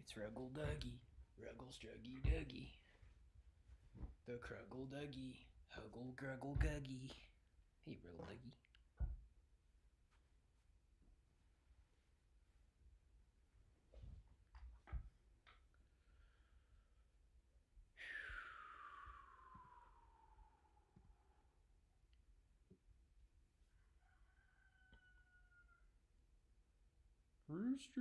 It's Ruggle Duggy, Ruggle Struggy Duggy, the Cruggle Duggy, Huggle Gruggle Guggy. Hey, Ruggle Duggy. Roosters.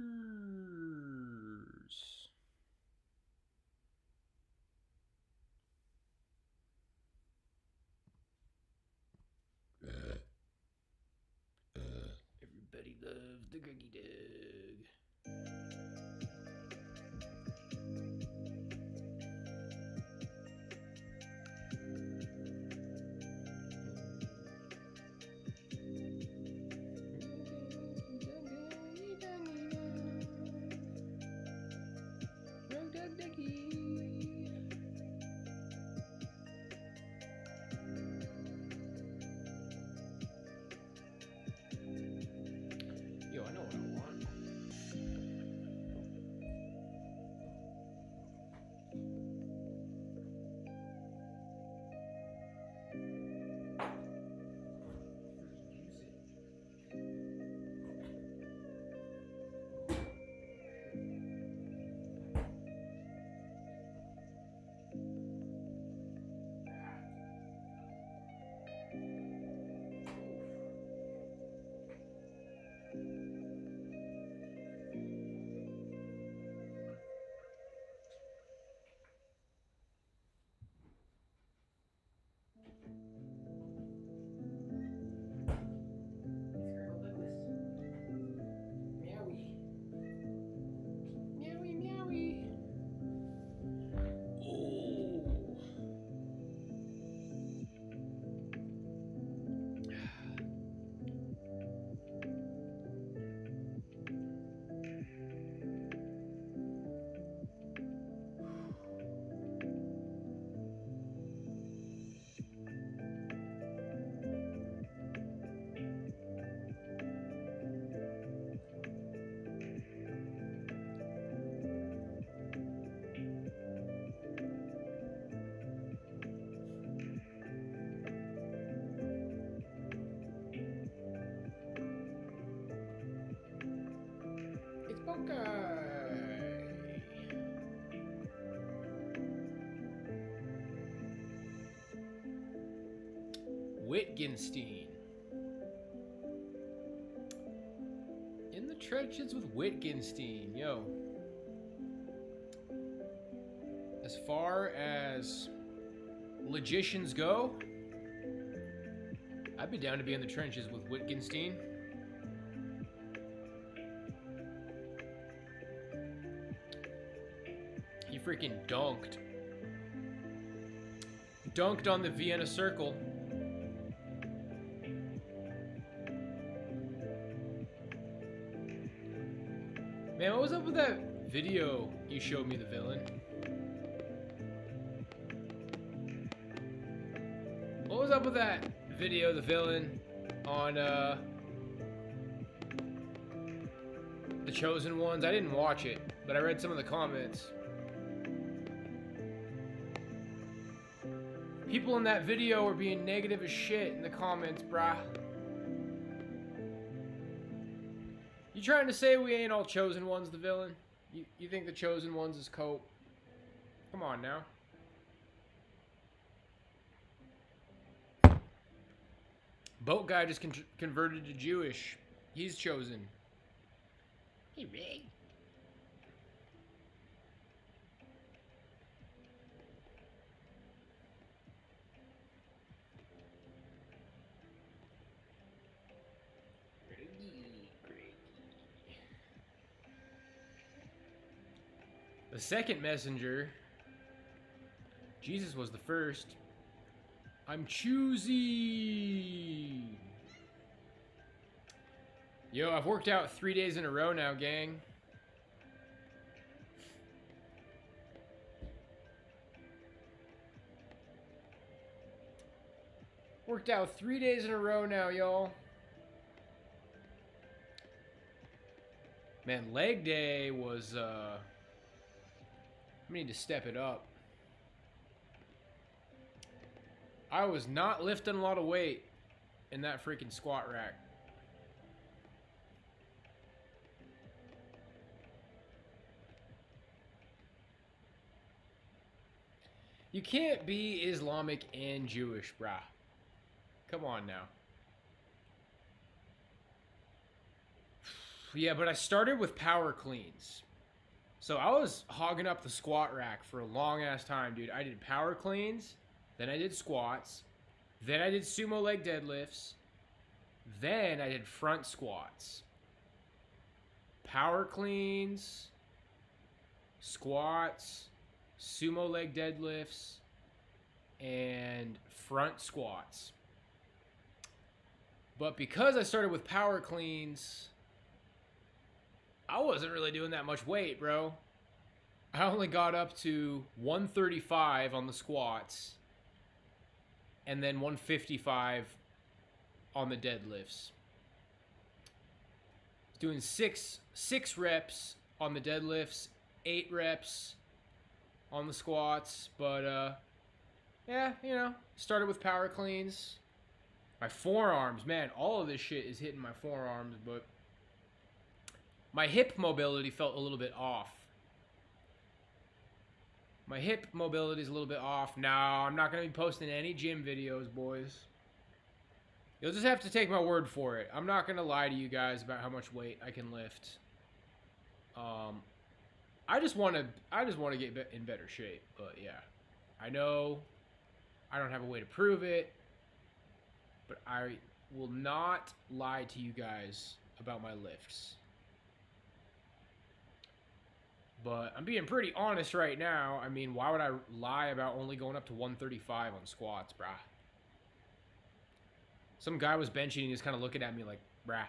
Everybody loves the Guggy Dug. Yo, I know what I want. It's Bunkai! Wittgenstein. In the trenches with Wittgenstein. Yo. As far as logicians go, I'd be down to be in the trenches with Wittgenstein. He freaking dunked. Dunked on the Vienna Circle. Man, what was up with that video you showed me, the villain? What was up with that video, the villain, on The Chosen Ones? I didn't watch it, but I read some of the comments. People in that video were being negative as shit in the comments, brah. You trying to say we ain't all Chosen Ones, the villain? You think the Chosen Ones is cope? Come on now. Boat guy just converted to Jewish. He's chosen. Hey, Ray. The second messenger, Jesus was the first. I'm choosy. Yo, I've worked out 3 days in a row now, gang. Worked out 3 days in a row now, y'all. Man, leg day was I need to step it up. I was not lifting a lot of weight in that freaking squat rack. You can't be Islamic and Jewish, brah. Come on now. Yeah, but I started with power cleans. So I was hogging up the squat rack for a long ass time, dude. I did power cleans, then I did squats, then I did sumo leg deadlifts, then I did front squats. Power cleans, squats, sumo leg deadlifts, and front squats. But because I started with power cleans, I wasn't really doing that much weight, bro. I only got up to 135 on the squats and then 155 on the deadlifts. Doing six reps on the deadlifts, 8 reps on the squats, but yeah, you know, started with power cleans. My forearms, man, all of this shit is hitting my forearms, but my hip mobility felt a little bit off. My hip mobility is a little bit off. No, I'm not going to be posting any gym videos, boys. You'll just have to take my word for it. I'm not going to lie to you guys about how much weight I can lift. I just want to get in better shape, but yeah. I know I don't have a way to prove it, but I will not lie to you guys about my lifts. But I'm being pretty honest right now. I mean, why would I lie about only going up to 135 on squats, brah? Some guy was benching and he was kind of looking at me like, brah.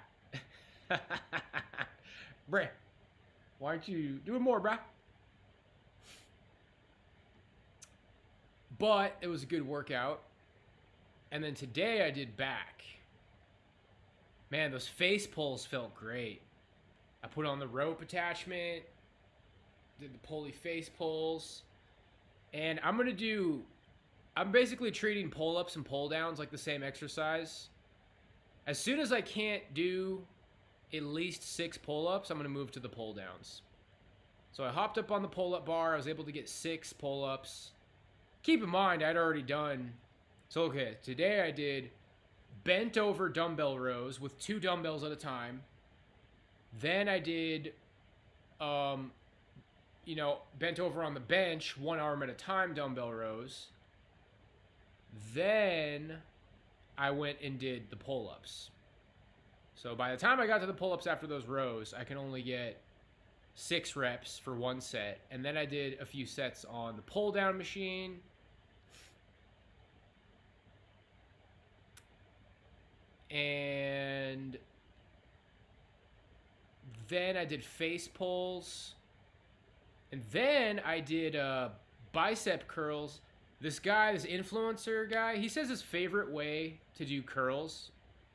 Brah. Why aren't you doing more, brah? But it was a good workout. And then today I did back. Man, those face pulls felt great. I put on the rope attachment, did the pulley face pulls, and I'm basically treating pull-ups and pull-downs like the same exercise. As soon as I can't do at least 6 pull-ups, I'm going to move to the pull-downs. So I hopped up on the pull-up bar. I was able to get 6 pull-ups. Keep in mind, I'd already done... So, okay, today I did bent over dumbbell rows with 2 dumbbells at a time. Then I did... bent over on the bench, 1 arm at a time, dumbbell rows. Then I went and did the pull-ups. So by the time I got to the pull-ups after those rows, I can only get 6 reps for 1 set. And then I did a few sets on the pull-down machine. And then I did face pulls. And then I did bicep curls. This influencer guy, he says his favorite way to do curls,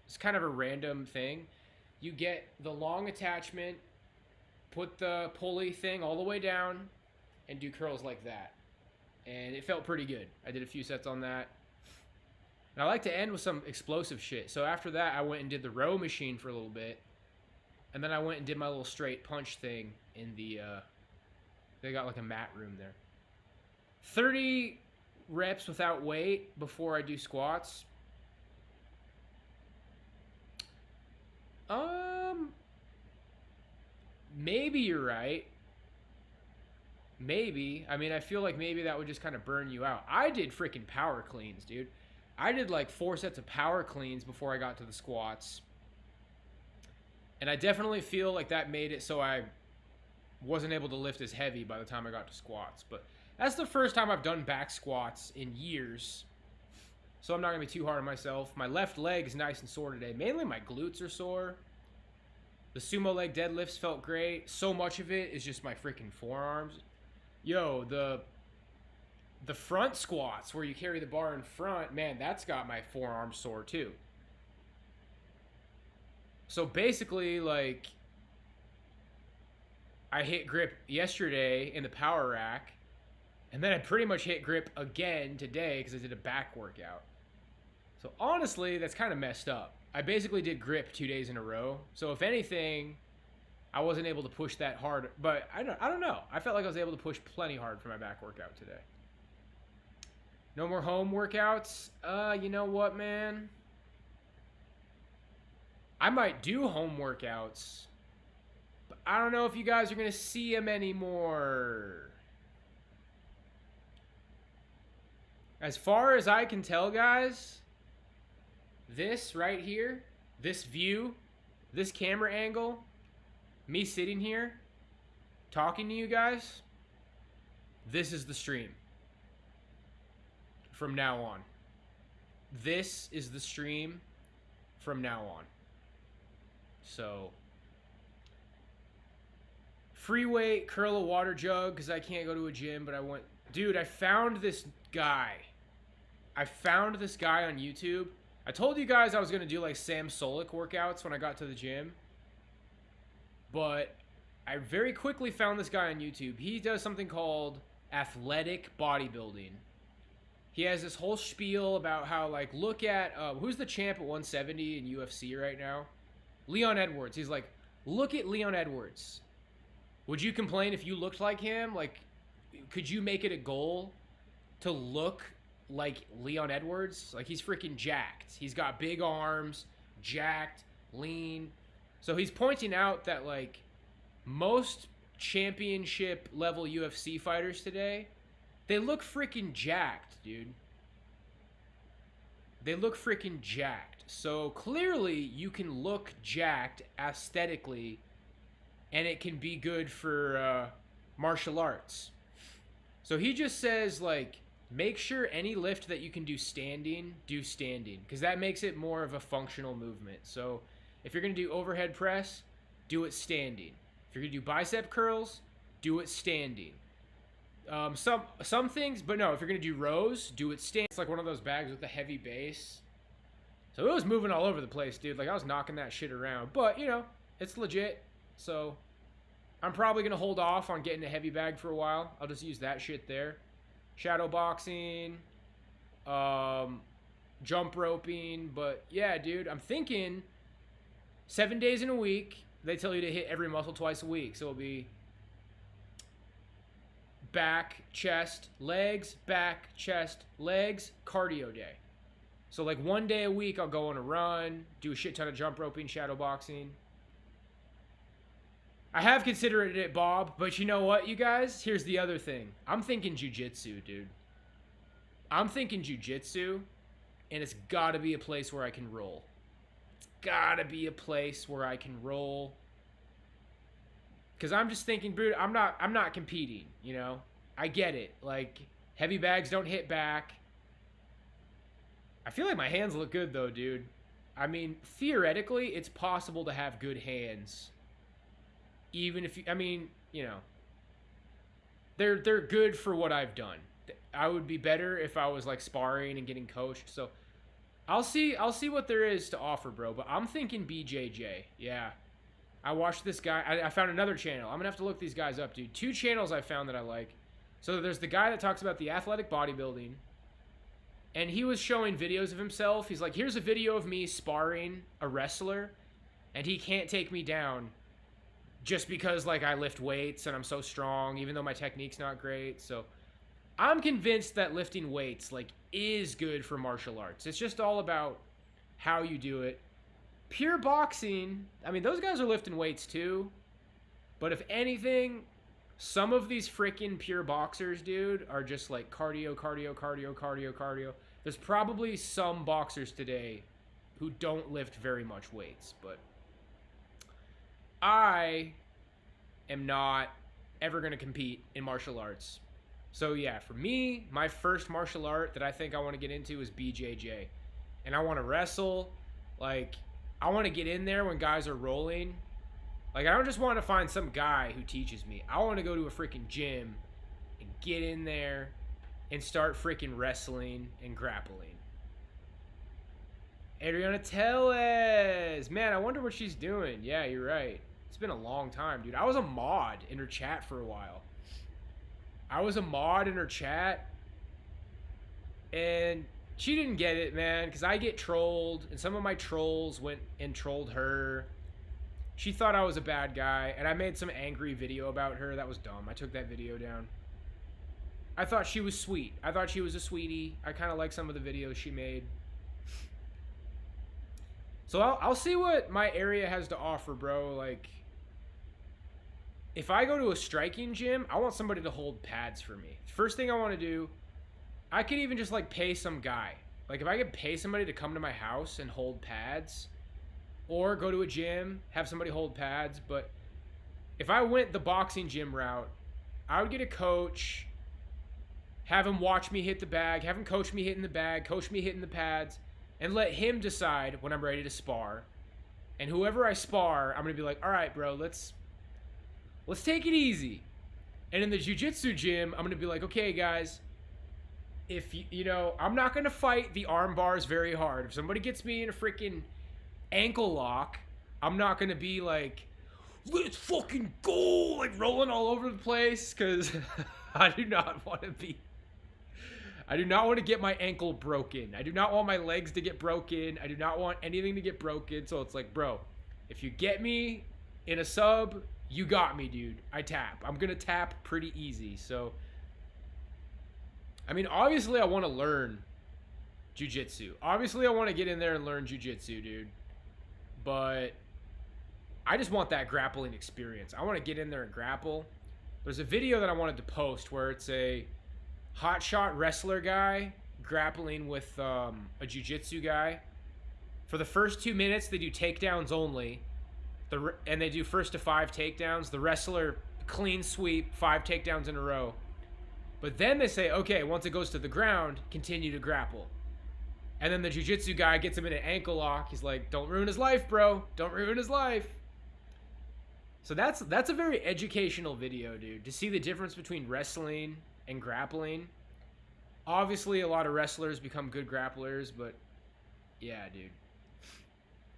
it's kind of a random thing. You get the long attachment, put the pulley thing all the way down, and do curls like that. And it felt pretty good. I did a few sets on that. And I like to end with some explosive shit. So after that, I went and did the row machine for a little bit. And then I went and did my little straight punch thing in the... They got like a mat room there. 30 reps without weight before I do squats. Maybe you're right. Maybe. I mean, I feel like maybe that would just kind of burn you out. I did freaking power cleans, dude. I did like 4 sets of power cleans before I got to the squats. And I definitely feel like that made it so I wasn't able to lift as heavy by the time I got to squats. But that's the first time I've done back squats in years. So I'm not going to be too hard on myself. My left leg is nice and sore today. Mainly my glutes are sore. The sumo leg deadlifts felt great. So much of it is just my freaking forearms. Yo, the front squats where you carry the bar in front, man, that's got my forearms sore too. So basically, I hit grip yesterday in the power rack, And then I pretty much hit grip again today because I did a back workout. So honestly, that's kind of messed up. I basically did grip 2 days in a row. So if anything, I wasn't able to push that hard. But I don't know. I felt like I was able to push plenty hard for my back workout today. No more home workouts. You know what, man? I might do home workouts, but I don't know if you guys are going to see them anymore. As far as I can tell, guys, this right here, this view, this camera angle, me sitting here, talking to you guys, this is the stream. From now on. This is the stream from now on. So, free weight, curl a water jug, because I can't go to a gym, but I want... Dude, I found this guy. I found this guy on YouTube. I told you guys I was going to do like Sam Solik workouts when I got to the gym. But I very quickly found this guy on YouTube. He does something called athletic bodybuilding. He has this whole spiel about how, like, look at... who's the champ at 170 in UFC right now? Leon Edwards. He's like, look at Leon Edwards. Would you complain if you looked like him? Like, could you make it a goal to look like Leon Edwards? Like, he's freaking jacked. He's got big arms, jacked, lean. So he's pointing out that, like, most championship level UFC fighters today, they look freaking jacked, dude. They look freaking jacked. So clearly you can look jacked aesthetically, and it can be good for martial arts. So he just says, like, make sure any lift that you can do standing, because that makes it more of a functional movement. So if you're going to do overhead press, do it standing. If you're going to do bicep curls, do it standing. Some things, but no, if you're going to do rows, do it standing. It's like one of those bags with a heavy base. So it was moving all over the place, dude. Like, I was knocking that shit around. But, you know, it's legit. So I'm probably going to hold off on getting a heavy bag for a while. I'll just use that shit there. Shadow boxing, jump roping. But, yeah, dude, I'm thinking 7 days in a week. They tell you to hit every muscle twice a week. So it'll be back, chest, legs, back, chest, legs, cardio day. So, like, 1 day a week, I'll go on a run, do a shit ton of jump roping, shadow boxing. I have considered it, Bob, but you know what, you guys? Here's the other thing. I'm thinking jiu-jitsu, dude. I'm thinking jiu-jitsu, and it's got to be a place where I can roll. It's got to be a place where I can roll. Because I'm just thinking, dude, I'm not competing, you know? I get it. Like, heavy bags don't hit back. I feel like my hands look good, though, dude. I mean, theoretically, it's possible to have good hands. Even if you... I mean, you know. They're good for what I've done. I would be better if I was, like, sparring and getting coached. So, I'll see what there is to offer, bro. But I'm thinking BJJ. Yeah. I watched this guy. I found another channel. I'm going to have to look these guys up, dude. 2 channels I found that I like. So, there's the guy that talks about the athletic bodybuilding. And he was showing videos of himself. He's like, here's a video of me sparring a wrestler, and he can't take me down just because, like, I lift weights and I'm so strong, even though my technique's not great. So I'm convinced that lifting weights, like, is good for martial arts. It's just all about how you do it. Pure boxing, I mean, those guys are lifting weights too. But if anything, some of these freaking pure boxers, dude, are just like cardio, cardio, cardio, cardio, cardio. There's probably some boxers today who don't lift very much weights, but I am not ever going to compete in martial arts. So yeah, for me, my first martial art that I think I want to get into is BJJ. And I want to wrestle. Like, I want to get in there when guys are rolling. Like, I don't just want to find some guy who teaches me. I want to go to a freaking gym and get in there and start freaking wrestling and grappling. Adriana Tellez. Man, I wonder what she's doing. Yeah, you're right. It's been a long time, dude. I was a mod in her chat for a while. I was a mod in her chat, and she didn't get it, man, because I get trolled, and some of my trolls went and trolled her. She thought I was a bad guy, and I made some angry video about her. That was dumb. I took that video down. I thought she was sweet. I thought she was a sweetie. I kind of like some of the videos she made. So I'll see what my area has to offer, bro. Like, if I go to a striking gym, I want somebody to hold pads for me. First thing I want to do, I could even just, like, pay some guy. Like, if I could pay somebody to come to my house and hold pads, or go to a gym, have somebody hold pads. But if I went the boxing gym route, I would get a coach, have him watch me hit the bag, have him coach me hitting the bag, coach me hitting the pads, and let him decide when I'm ready to spar. And whoever I spar, I'm going to be like, all right, bro, let's take it easy. And in the jiu-jitsu gym, I'm going to be like, okay, guys, if you know, I'm not going to fight the arm bars very hard. If somebody gets me in a freaking ankle lock, I'm not going to be like, let's fucking go, like rolling all over the place, because I do not want to get my ankle broken. I do not want my legs to get broken. I do not want anything to get broken. So it's like, bro, if you get me in a sub, you got me, dude. I tap. I'm going to tap pretty easy. So, I mean, obviously I want to learn jiu-jitsu. Obviously I want to get in there and learn jiu-jitsu, dude. But I just want that grappling experience. I want to get in there and grapple. There's a video that I wanted to post where it's a hotshot wrestler guy grappling with a jiu-jitsu guy. For the first 2 minutes, they do takedowns only. And they do first to 5 takedowns. The wrestler, clean sweep, 5 takedowns in a row. But then they say, okay, once it goes to the ground, continue to grapple. And then the jiu-jitsu guy gets him in an ankle lock. He's like, don't ruin his life, bro. Don't ruin his life. So that's a very educational video, dude. To see the difference between wrestling and grappling. Obviously, a lot of wrestlers become good grapplers, but yeah, dude.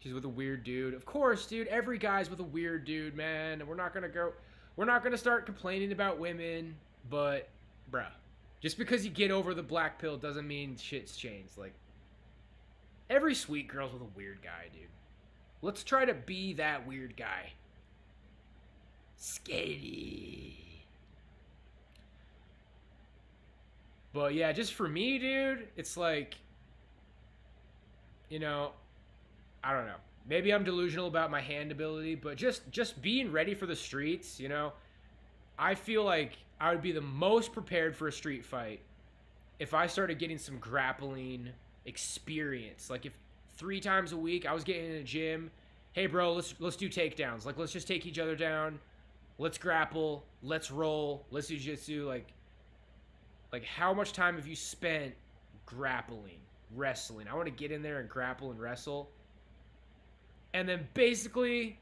She's with a weird dude. Of course, dude. Every guy's with a weird dude, man. And we're not gonna start complaining about women, but, bruh. Just because you get over the black pill doesn't mean shit's changed. Like, every sweet girl's with a weird guy, dude. Let's try to be that weird guy. Skady. But yeah, just for me, dude, it's like, you know, I don't know. Maybe I'm delusional about my hand ability, but just being ready for the streets, you know, I feel like I would be the most prepared for a street fight if I started getting some grappling experience. Like, if 3 times a week I was getting in a gym, hey bro, let's do takedowns. Like, let's just take each other down. Let's grapple. Let's roll. Let's do jiu-jitsu. Like how much time have you spent grappling, wrestling? I want to get in there and grapple and wrestle. And then basically,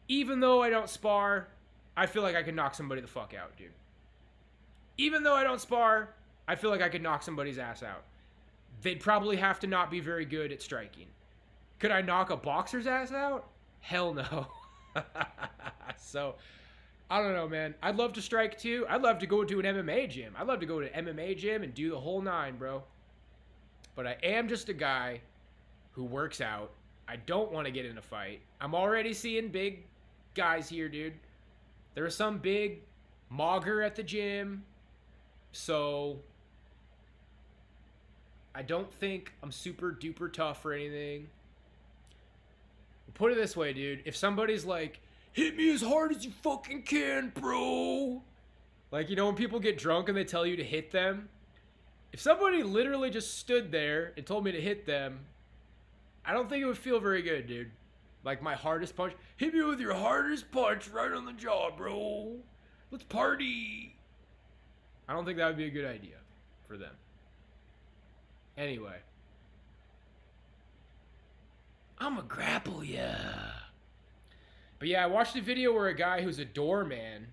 even though I don't spar, I feel like I could knock somebody the fuck out, dude. Even though I don't spar, I feel like I could knock somebody's ass out. They'd probably have to not be very good at striking. Could I knock a boxer's ass out? Hell no. So, I don't know, man. I'd love to strike too. I'd love to go to an MMA gym. I'd love to go to an MMA gym and do the whole 9, bro. But I am just a guy who works out. I don't want to get in a fight. I'm already seeing big guys here, dude. There was some big mogger at the gym. So, I don't think I'm super duper tough or anything. Put it this way, dude. If somebody's like, hit me as hard as you fucking can, bro. Like, you know when people get drunk and they tell you to hit them? If somebody literally just stood there and told me to hit them, I don't think it would feel very good, dude. Like, my hardest punch. Hit me with your hardest punch right on the jaw, bro. Let's party. I don't think that would be a good idea for them. Anyway. I'ma grapple ya. But yeah, I watched a video where a guy who's a doorman,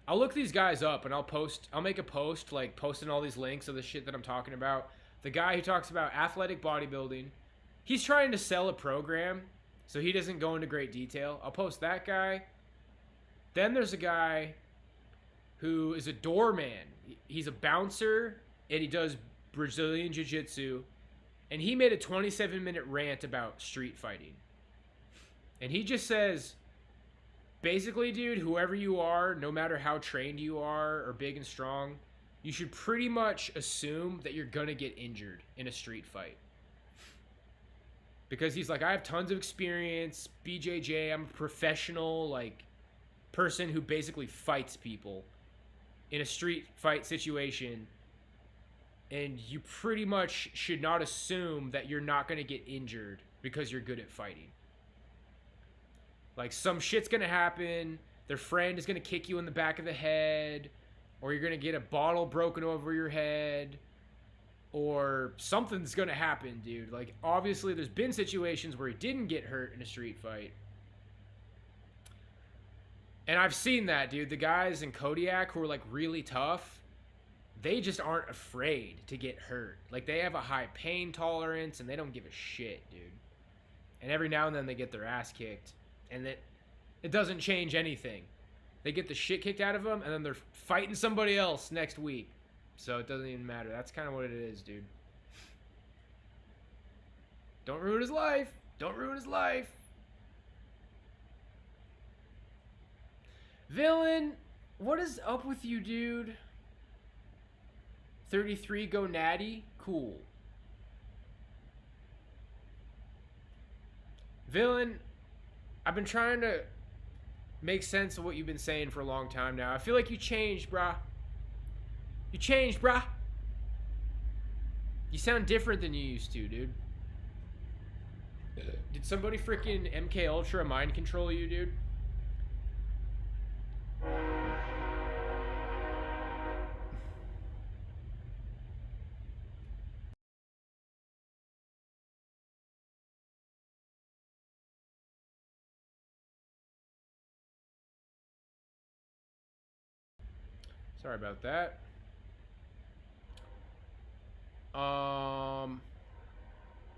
I'll look these guys up and I'll make a post, like posting all these links of the shit that I'm talking about. The guy who talks about athletic bodybuilding, he's trying to sell a program, so he doesn't go into great detail. I'll post that guy. Then there's a guy who is a doorman. He's a bouncer and he does Brazilian jiu-jitsu, and he made a 27-minute rant about street fighting. And he just says, basically, dude, whoever you are, no matter how trained you are or big and strong, you should pretty much assume that you're gonna get injured in a street fight. Because he's like, I have tons of experience, BJJ, I'm a professional, like, person who basically fights people in a street fight situation, and you pretty much should not assume that you're not gonna get injured because you're good at fighting. Like, some shit's gonna happen, their friend is gonna kick you in the back of the head, or you're gonna get a bottle broken over your head, or something's gonna happen, dude. Like, obviously, there's been situations where he didn't get hurt in a street fight. And I've seen that, dude. The guys in Kodiak who are, like, really tough, they just aren't afraid to get hurt. Like, they have a high pain tolerance, and they don't give a shit, dude. And every now and then they get their ass kicked. And it doesn't change anything. They get the shit kicked out of them, and then they're fighting somebody else next week. So it doesn't even matter. That's kind of what it is, dude. Don't ruin his life. Don't ruin his life. Villain, what is up with you, dude? 33 go natty? Cool. Villain, I've been trying to make sense of what you've been saying for a long time now. I feel like you changed, brah. You changed, brah. You sound different than you used to, dude. Did somebody freaking MK Ultra mind control you, dude? Sorry about that.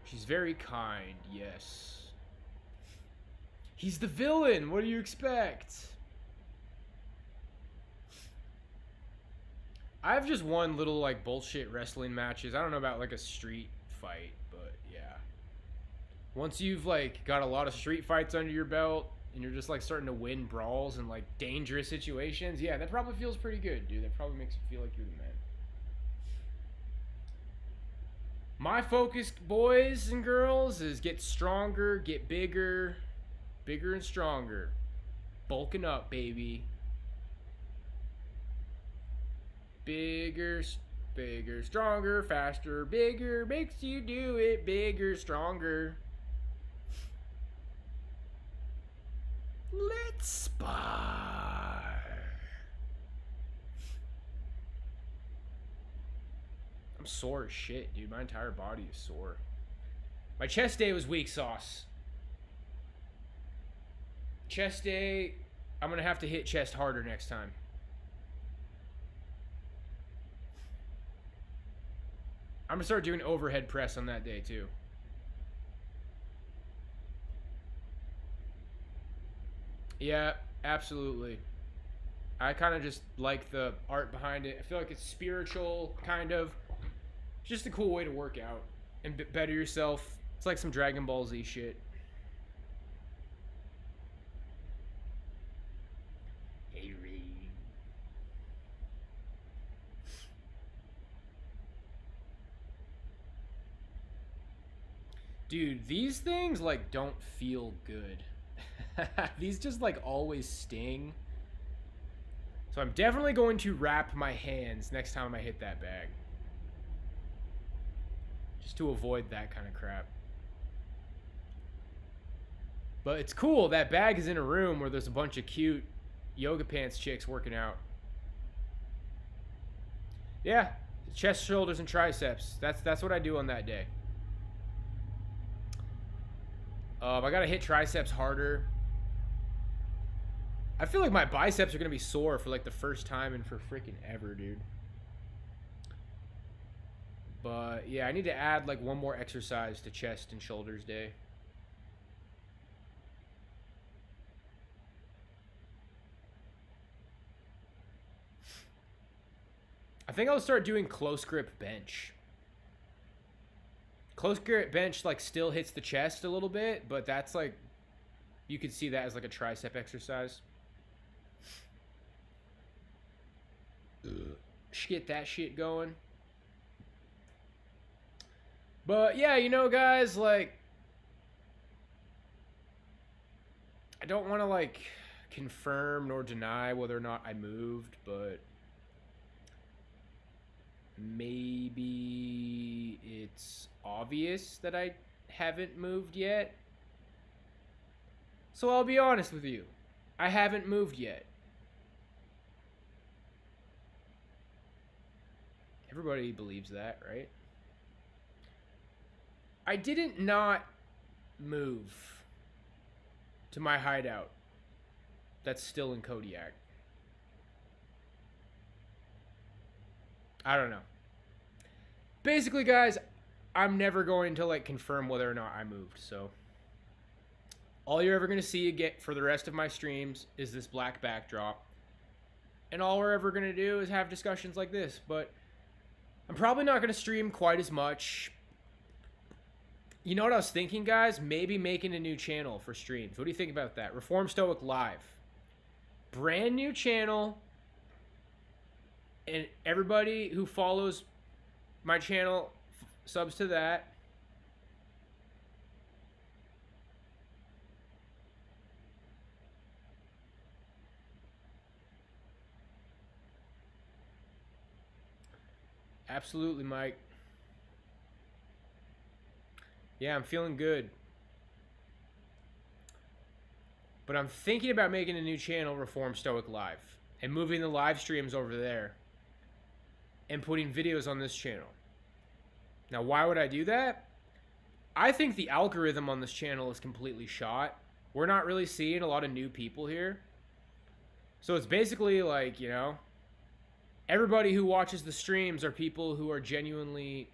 She's very kind, yes. He's the villain. What do you expect? I've just won little, like, bullshit wrestling matches. I don't know about, like, a street fight, but yeah. Once you've, like, got a lot of street fights under your belt and you're just, like, starting to win brawls in, like, dangerous situations, yeah, that probably feels pretty good, dude. That probably makes you feel like you're the man. My focus, boys and girls, is get stronger, get bigger, bigger and stronger. Bulking up, baby. Bigger, bigger, stronger, faster, bigger, makes you do it bigger, stronger. Let's spar. I'm sore as shit, dude. My entire body is sore. My chest day was weak sauce. Chest day, I'm gonna have to hit chest harder next time. I'm gonna start doing overhead press on that day too. Yeah, absolutely. I kind of just like the art behind it. I feel like it's spiritual, kind of. It's just a cool way to work out and better yourself. It's like some Dragon Ball Z shit. Hey, Reed. Dude, these things, like, don't feel good. These just, like, always sting. So I'm definitely going to wrap my hands next time I hit that bag. Just to avoid that kind of crap. But it's cool. That bag is in a room where there's a bunch of cute yoga pants chicks working out. Yeah. Chest, shoulders, and triceps. That's what I do on that day. I gotta hit triceps harder. I feel like my biceps are gonna be sore for like the first time in for freaking ever, dude. But yeah, I need to add like one more exercise to chest and shoulders day. I think I'll start doing close grip bench. Close grip bench like still hits the chest a little bit, but that's like, you could see that as like a tricep exercise. Get that shit going. But yeah, you know, guys, like, I don't want to like confirm nor deny whether or not I moved, but maybe it's obvious that I haven't moved yet. So I'll be honest with you. I haven't moved yet. Everybody believes that, right? I didn't not move to my hideout that's still in Kodiak. I don't know. Basically, guys, I'm never going to like confirm whether or not I moved, so all you're ever going to see again for the rest of my streams is this black backdrop. And all we're ever going to do is have discussions like this, but I'm probably not going to stream quite as much. You know what I was thinking, guys? Maybe making a new channel for streams. What do you think about that? Reform Stoic Live. Brand new channel. And everybody who follows my channel subs to that. Absolutely, Mike. Yeah, I'm feeling good. But I'm thinking about making a new channel, Reform Stoic Live, and moving the live streams over there and putting videos on this channel. Now, why would I do that? I think the algorithm on this channel is completely shot. We're not really seeing a lot of new people here. So it's basically like, you know, everybody who watches the streams are people who are genuinely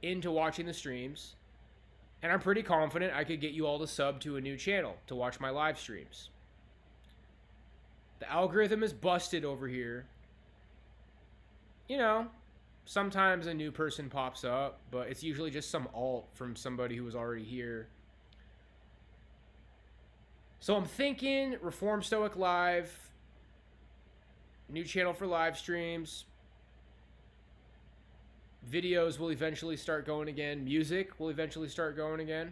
into watching the streams. And I'm pretty confident I could get you all to sub to a new channel to watch my live streams. The algorithm is busted over here. You know, sometimes a new person pops up, but it's usually just some alt from somebody who was already here. So I'm thinking Reform Stoic Live, new channel for live streams. Videos will eventually start going again. Music will eventually start going again.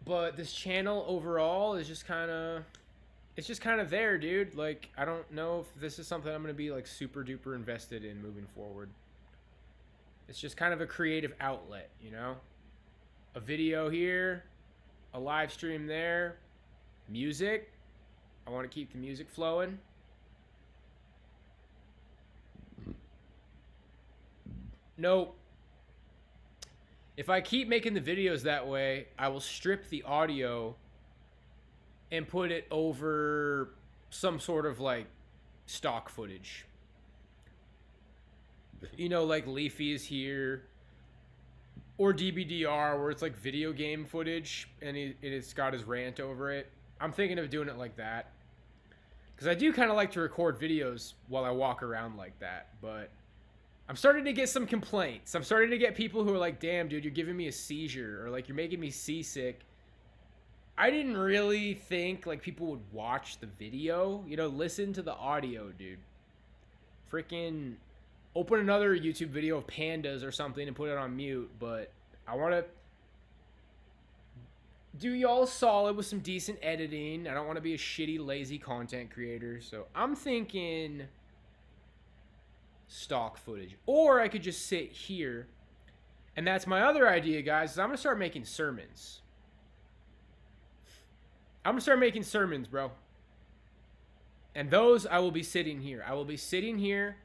But this channel overall is just kind of... It's just kind of there, dude. Like, I don't know if this is something I'm going to be, like, super duper invested in moving forward. It's just kind of a creative outlet, you know? A video here. A live stream there. Music. I want to keep the music flowing. Nope. If I keep making the videos that way, I will strip the audio and put it over some sort of like stock footage. You know, like Leafy's here. Or DBDR, where it's like video game footage and it's got his rant over it. I'm thinking of doing it like that. Because I do kind of like to record videos while I walk around like that, but I'm starting to get some complaints. I'm starting to get people who are like, damn, dude, you're giving me a seizure, or like, you're making me seasick. I didn't really think like people would watch the video, you know, listen to the audio, dude. Freaking open another YouTube video of pandas or something and put it on mute, but I want to do y'all solid with some decent editing. I don't want to be a shitty, lazy content creator, so I'm thinking stock footage. Or I could just sit here, and that's my other idea, guys, is I'm going to start making sermons. I'm going to start making sermons, bro. And those, I will be sitting here. I will be sitting here.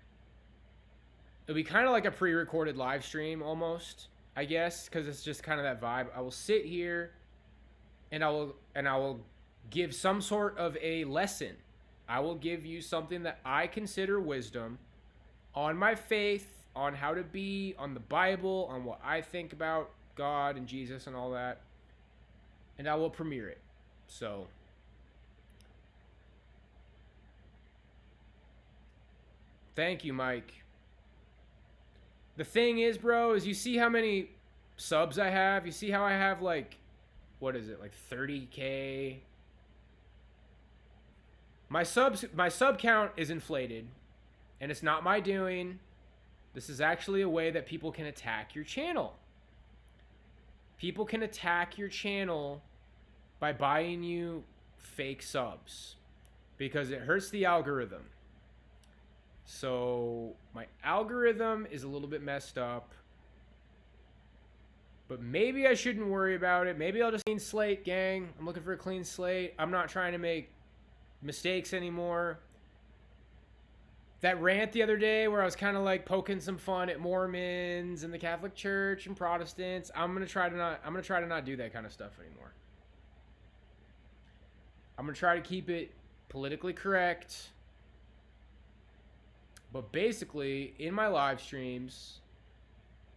It'll be kind of like a pre-recorded live stream almost, I guess, because it's just kind of that vibe. I will sit here, and I will give some sort of a lesson. I will give you something that I consider wisdom on my faith, on how to be, on the Bible, on what I think about God and Jesus and all that. And I will premiere it. So Thank you, Mike. The thing is, bro, is you see how many subs I have? You see how I have like, what is it, like 30K? My sub count is inflated, and it's not my doing. This is actually a way that people can attack your channel. People can attack your channel by buying you fake subs because it hurts the algorithm. So my algorithm is a little bit messed up, but maybe I shouldn't worry about it. Maybe I'll just clean slate, gang. I'm looking for a clean slate. I'm not trying to make mistakes anymore. That rant the other day where I was kind of like poking some fun at Mormons and the Catholic Church and Protestants, I'm gonna try to not do that kind of stuff anymore. I'm gonna try to keep it politically correct. But basically, in my live streams,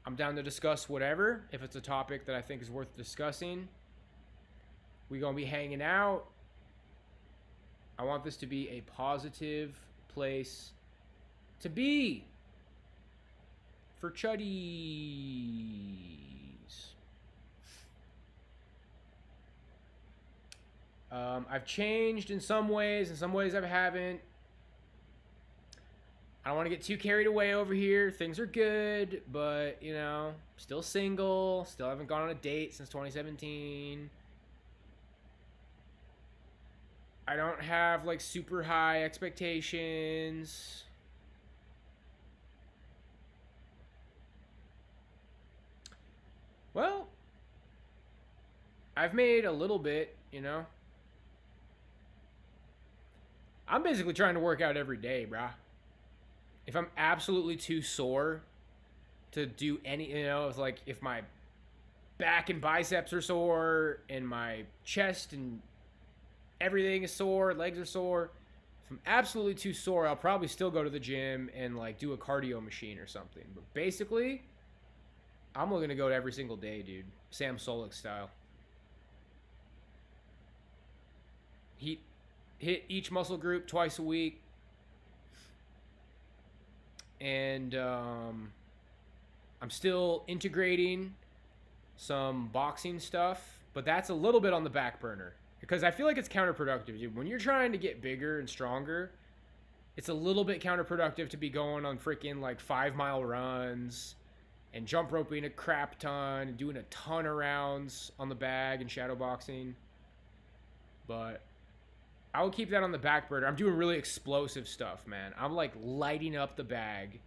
I'm down to discuss whatever. If it's a topic that I think is worth discussing, we're gonna be hanging out. I want this to be a positive place to be for chuddies. I've changed in some ways I haven't. I don't want to get too carried away over here. Things are good, but, you know, still single, still haven't gone on a date since 2017. I don't have, like, super high expectations. Well, I've made a little bit, you know. I'm basically trying to work out every day, brah. If I'm absolutely too sore to do any, you know, it's like if my back and biceps are sore and my chest and everything is sore, legs are sore. If I'm absolutely too sore, I'll probably still go to the gym and like do a cardio machine or something. But basically, I'm looking to go to every single day, dude. Sam Solik style. Hit each muscle group twice a week. And I'm still integrating some boxing stuff, but that's a little bit on the back burner because I feel like it's counterproductive, dude. When you're trying to get bigger and stronger, it's a little bit counterproductive to be going on freaking like 5-mile runs and jump roping a crap ton and doing a ton of rounds on the bag and shadow boxing. But I will keep that on the back burner. I'm doing really explosive stuff, man. I'm like lighting up the bag.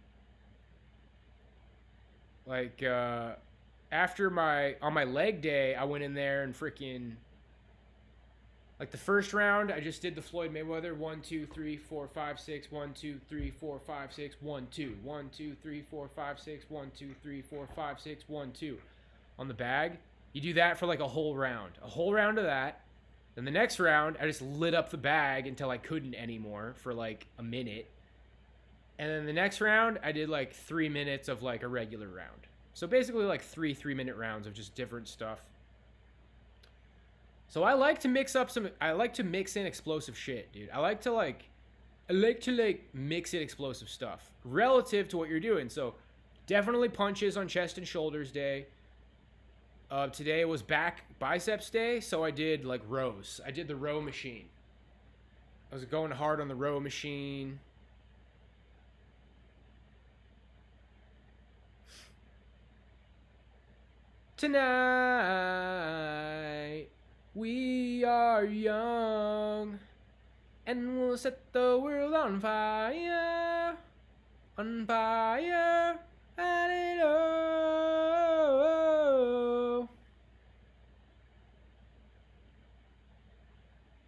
Like on my leg day, I went in there and freaking, like the first round, I just did the Floyd Mayweather 1 2 3 4 5 6 1 2 3 4 5 6 1 2 1 2 3 4 5 6 1 2 3 4 5 6 1 2 on the bag. You do that for like a whole round of that. Then the next round, I just lit up the bag until I couldn't anymore for like a minute. And then the next round, I did like 3 minutes of like a regular round. So basically like 3-minute rounds of just different stuff. So I like to mix in explosive shit, dude. I like to mix in explosive stuff relative to what you're doing. So definitely punches on chest and shoulders day. Today was back biceps day, so I did like rows. I did the row machine. I was going hard on the row machine. Tonight, we are young, and we'll set the world on fire, and it all.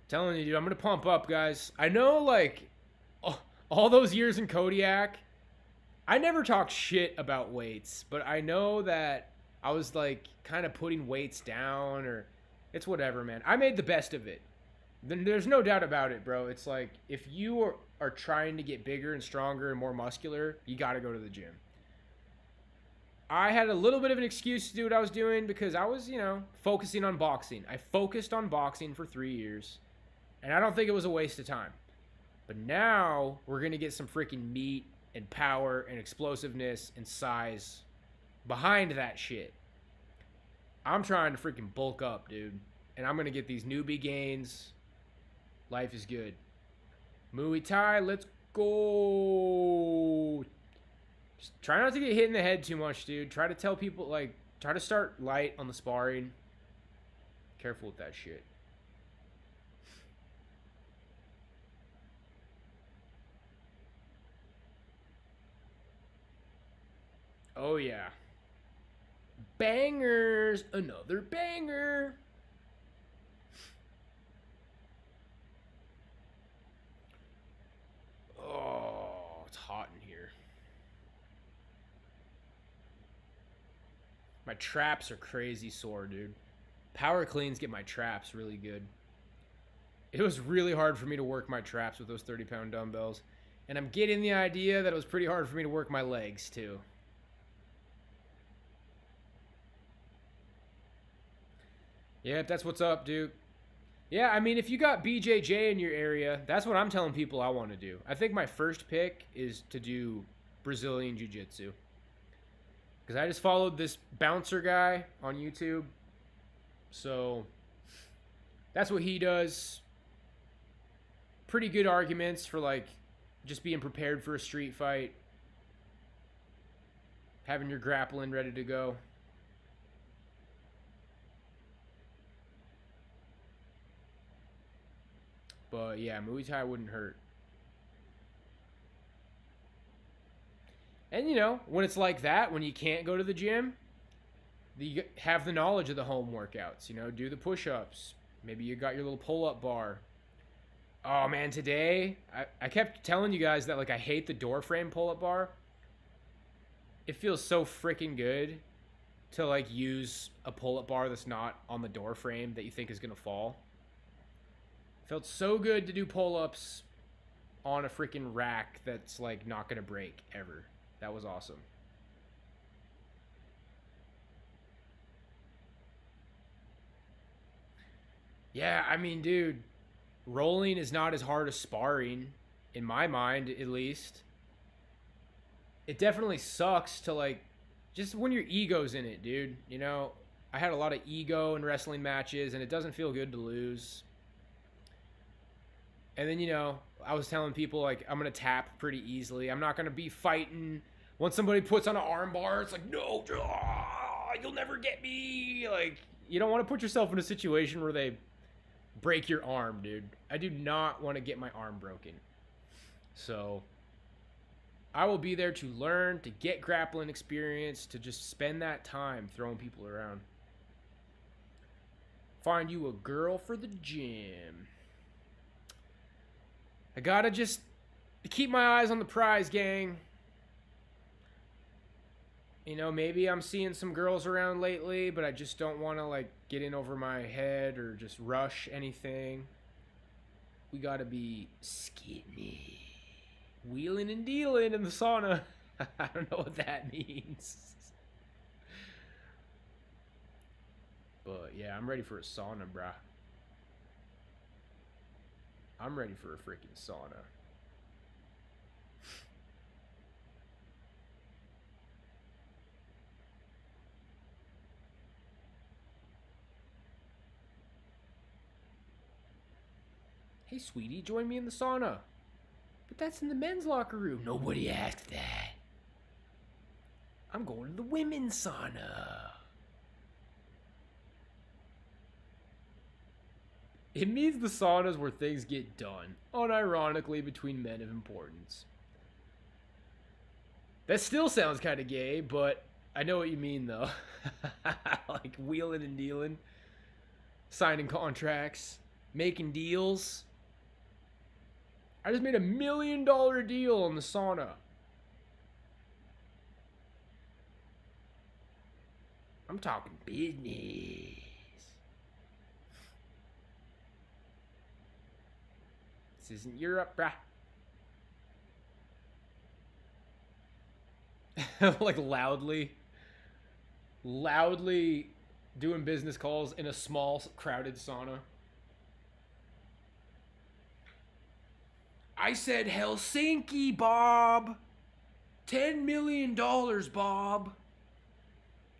Telling you, dude, I'm gonna pump up, guys. I know, like, all those years in Kodiak, I never talked shit about weights, but I know that I was, like, kind of putting weights down, or it's whatever, man. I made the best of it. There's no doubt about it, bro. It's like, if you are trying to get bigger and stronger and more muscular, you gotta go to the gym. I had a little bit of an excuse to do what I was doing because I was, you know, focusing on boxing. I focused on boxing for 3 years. And I don't think it was a waste of time. But now we're going to get some freaking meat and power and explosiveness and size behind that shit. I'm trying to freaking bulk up, dude. And I'm going to get these newbie gains. Life is good. Muay Thai, let's go. Just try not to get hit in the head too much, dude. Try to tell people, like, try to start light on the sparring. Careful with that shit. Oh, yeah. Bangers. Another banger. Oh, it's hot in here. My traps are crazy sore, dude. Power cleans get my traps really good. It was really hard for me to work my traps with those 30-pound dumbbells. And I'm getting the idea that it was pretty hard for me to work my legs, too. Yep, that's what's up, Duke. Yeah, I mean, if you got BJJ in your area, that's what I'm telling people I want to do. I think my first pick is to do Brazilian Jiu-Jitsu. Because I just followed this bouncer guy on YouTube. So, that's what he does. Pretty good arguments for, like, just being prepared for a street fight. Having your grappling ready to go. But yeah, Muay Thai wouldn't hurt. And you know, when it's like that, when you can't go to the gym, you have the knowledge of the home workouts. You know, do the push-ups. Maybe you got your little pull-up bar. Oh man, today, I kept telling you guys that like I hate the door frame pull-up bar. It feels so freaking good to like use a pull-up bar that's not on the door frame that you think is gonna fall. Felt so good to do pull-ups on a freaking rack that's like not gonna break ever. That was awesome. Yeah, I mean, dude, rolling is not as hard as sparring, in my mind at least. It definitely sucks to like, just when your ego's in it, dude. You know, I had a lot of ego in wrestling matches and it doesn't feel good to lose. And then, you know, I was telling people, like, I'm going to tap pretty easily. I'm not going to be fighting. Once somebody puts on an arm bar, it's like, no, you'll never get me. Like, you don't want to put yourself in a situation where they break your arm, dude. I do not want to get my arm broken. So, I will be there to learn, to get grappling experience, to just spend that time throwing people around. Find you a girl for the gym. I gotta just keep my eyes on the prize, gang. You know, maybe I'm seeing some girls around lately, but I just don't want to, like, get in over my head or just rush anything. We gotta be skinny. Wheeling and dealing in the sauna. I don't know what that means. But, yeah, I'm ready for a sauna, brah. I'm ready for a freaking sauna. Hey, sweetie, join me in the sauna. But that's in the men's locker room. Nobody asked that. I'm going to the women's sauna. It means the saunas where things get done, unironically between men of importance. That still sounds kind of gay, but I know what you mean, though. Like wheeling and dealing, signing contracts, making deals. I just made $1 million deal in the sauna. I'm talking business. This isn't Europe, brah. Like loudly doing business calls in a small, crowded sauna. I said Helsinki, Bob. $10 million, Bob.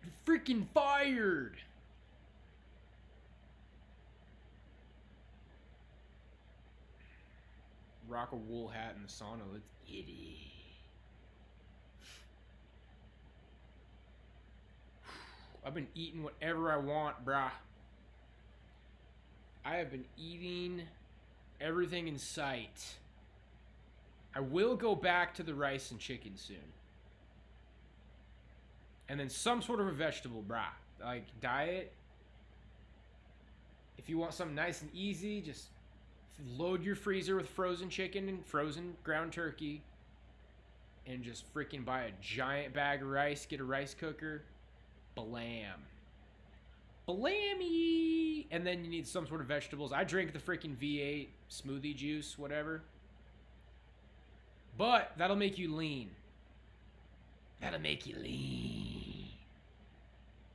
You're freaking fired. Rock a wool hat in the sauna. Let's get it. I've been eating whatever I want, brah. I have been eating everything in sight. I will go back to the rice and chicken soon. And then some sort of a vegetable, brah. Like, diet. If you want something nice and easy, just load your freezer with frozen chicken and frozen ground turkey. And just freaking buy a giant bag of rice. Get a rice cooker. Blam. Blammy! And then you need some sort of vegetables. I drink the freaking V8 smoothie juice, whatever. But that'll make you lean. That'll make you lean.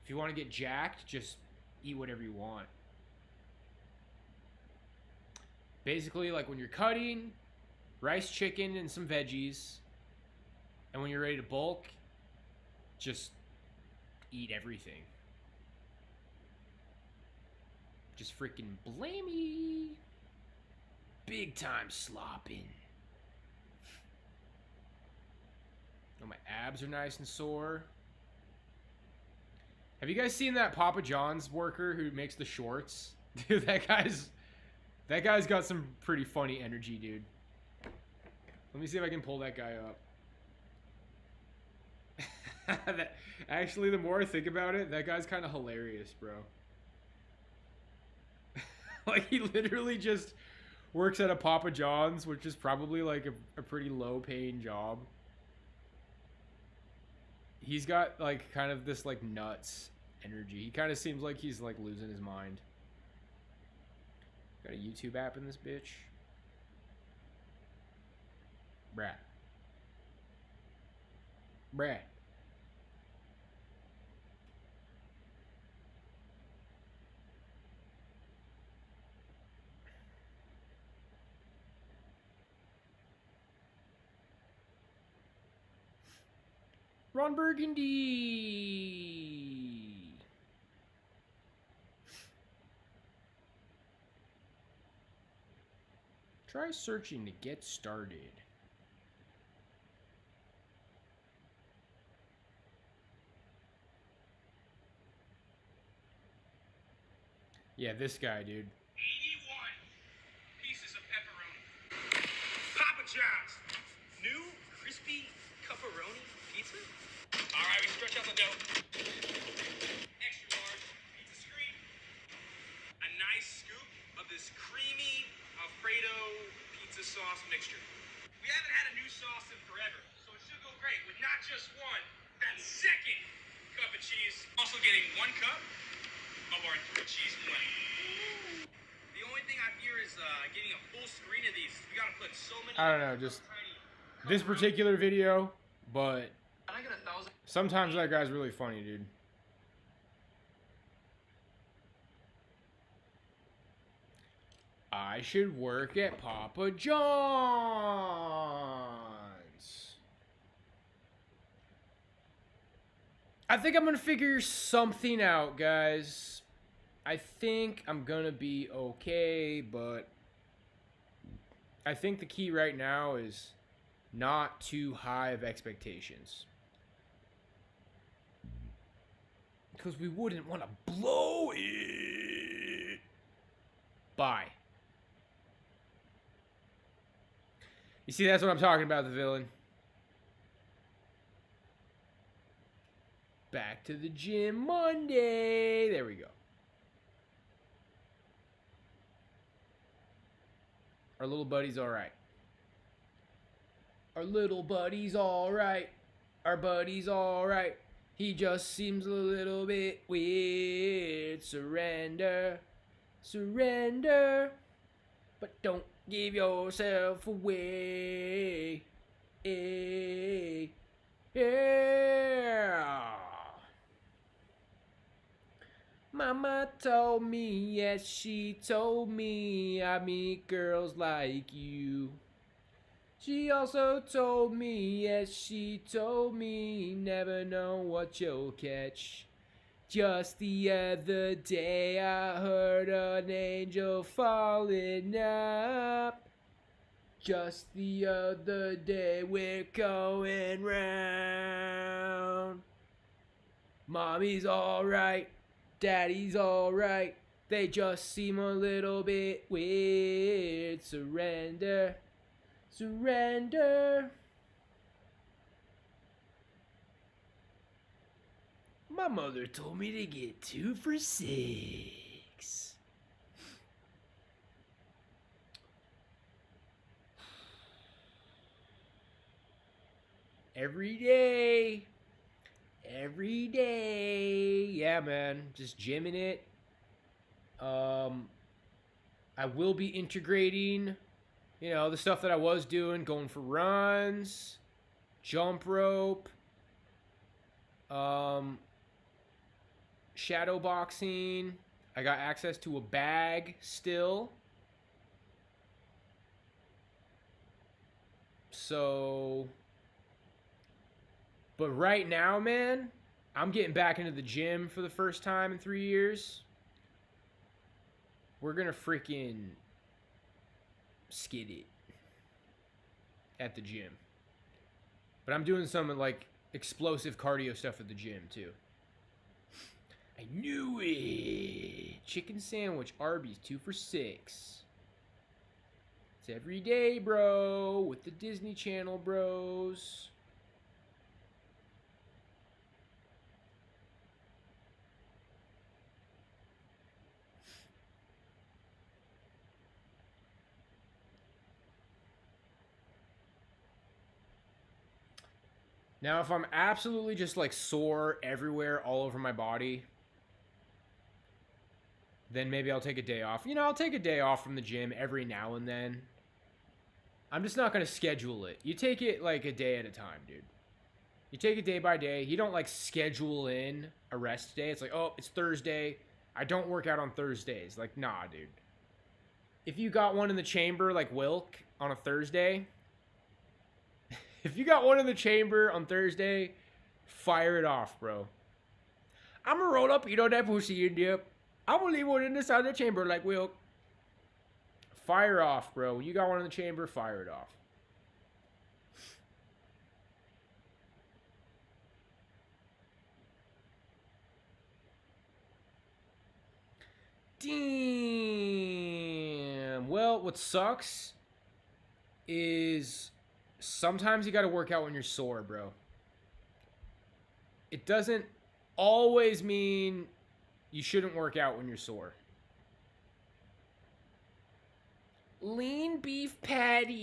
If you want to get jacked, just eat whatever you want. Basically, like when you're cutting, rice, chicken, and some veggies. And when you're ready to bulk, just eat everything. Just freaking blamey. Big time slopping. Oh, my abs are nice and sore. Have you guys seen that Papa John's worker who makes the shorts? Dude, that guy's got some pretty funny energy, dude. Let me see if I can pull that guy up. Actually, the more I think about it, that guy's kind of hilarious, bro. Like, he literally just works at a Papa John's, which is probably like a pretty low-paying job. He's got like kind of this like nuts energy. He kind of seems like he's like losing his mind. Got a YouTube app in this bitch. Brad. Brad. Ron Burgundy. Try searching to get started. Yeah, this guy, dude. 81 pieces of pepperoni. Papa John's. New crispy pepperoni pizza? All right, we stretch out the dough. Extra large pizza screen. A nice scoop of this creamy Alfredo pizza sauce mixture. We haven't had a new sauce in forever, so it should go great with not just one, that second cup of cheese. Also getting 1 cup of our 3-cheese blend. The only thing I fear is getting a full screen of these. We gotta put so many. I don't know, just this particular video, but I get 1,000. sometimes that guy's really funny, dude. I should work at Papa John's. I think I'm gonna figure something out, guys. I think I'm gonna be okay, but I think the key right now is not too high of expectations. Because we wouldn't want to blow it. Bye. You see, that's what I'm talking about, the villain. Back to the gym Monday. There we go. Our little buddy's all right. Our little buddy's all right. Our buddy's all right. He just seems a little bit weird. Surrender. Surrender. But don't give yourself away. Yeah. Mama told me, yes, she told me I meet girls like you. She also told me, yes, she told me, never know what you'll catch. Just the other day I heard an angel falling up. Just the other day we're going round. Mommy's alright, daddy's alright. They just seem a little bit weird. Surrender, surrender. My mother told me to get 2 for $6. Every day. Every day. Yeah, man. Just gymming it. I will be integrating, the stuff that I was doing, going for runs, jump rope, shadow boxing. I got access to a bag still. So, but right now, man, I'm getting back into the gym for the first time in 3 years. We're gonna freaking skid it at the gym. But I'm doing some like explosive cardio stuff at the gym too. I knew it. Chicken sandwich, Arby's, 2 for $6. It's every day, bro, with the Disney Channel bros. Now, if I'm absolutely just like sore everywhere, all over my body, then maybe I'll take a day off. I'll take a day off from the gym every now and then. I'm just not going to schedule it. You take it like a day at a time, dude. You take it day by day. You don't like schedule in a rest day. It's like, oh, it's Thursday. I don't work out on Thursdays. Like, nah, dude. If you got one in the chamber like Wilk on a Thursday, if you got one in the chamber on Thursday, fire it off, bro. I'm going to roll up, that pussy in dip. I'm going to leave one in the side of the chamber like Wilk. Fire off, bro. When you got one in the chamber, fire it off. Damn. Well, what sucks is sometimes you got to work out when you're sore, bro. It doesn't always mean you shouldn't work out when you're sore. Lean beef patty.